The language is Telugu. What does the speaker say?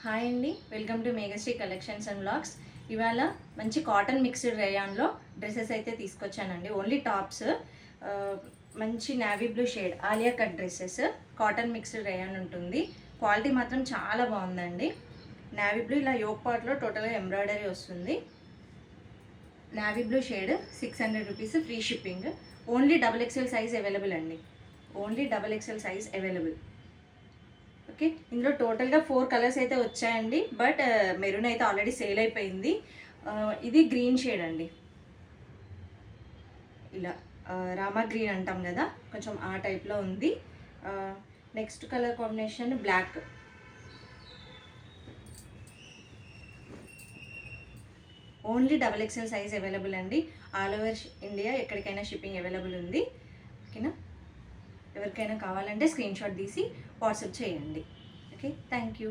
హాయ్ అండి, welcome to Meghashree collections and vlogs. ఇవాళ మంచి కాటన్ మిక్స్డ్ రేయాన్లో డ్రెస్సెస్ అయితే తీసుకొచ్చానండి. ఓన్లీ టాప్స్, మంచి navy blue shade Alia cut dresses, cotton mixed rayon ఉంటుంది. క్వాలిటీ మాత్రం చాలా బాగుందండి. నావీ బ్లూ ఇలా యోక్ పార్ట్లో టోటల్గా ఎంబ్రాయిడరీ వస్తుంది. Navy blue shade 600 rupees, free shipping. Only XXL size available అండి. Only XXL size available. Okay, ఇందులో టోటల్గా 4 కలర్స్ అయితే వచ్చాయండి. బట్ మెరూన్ అయితే ఆల్రెడీ సేల్ అయిపోయింది. ఇది గ్రీన్ షేడ్ అండి, ఇలా రామా గ్రీన్ అంటాం కదా, కొంచెం ఆ టైప్లో ఉంది. Next colour combination black. Only XXL size available అండి. ఆల్ ఓవర్ ఇండియా ఎక్కడికైనా షిప్పింగ్ అవైలబుల్ ఉంది. ఓకేనా, ఎవరికైనా కావాలంటే స్క్రీన్ షాట్ తీసి వాట్సాప్ చేయండి. Okay, thank you.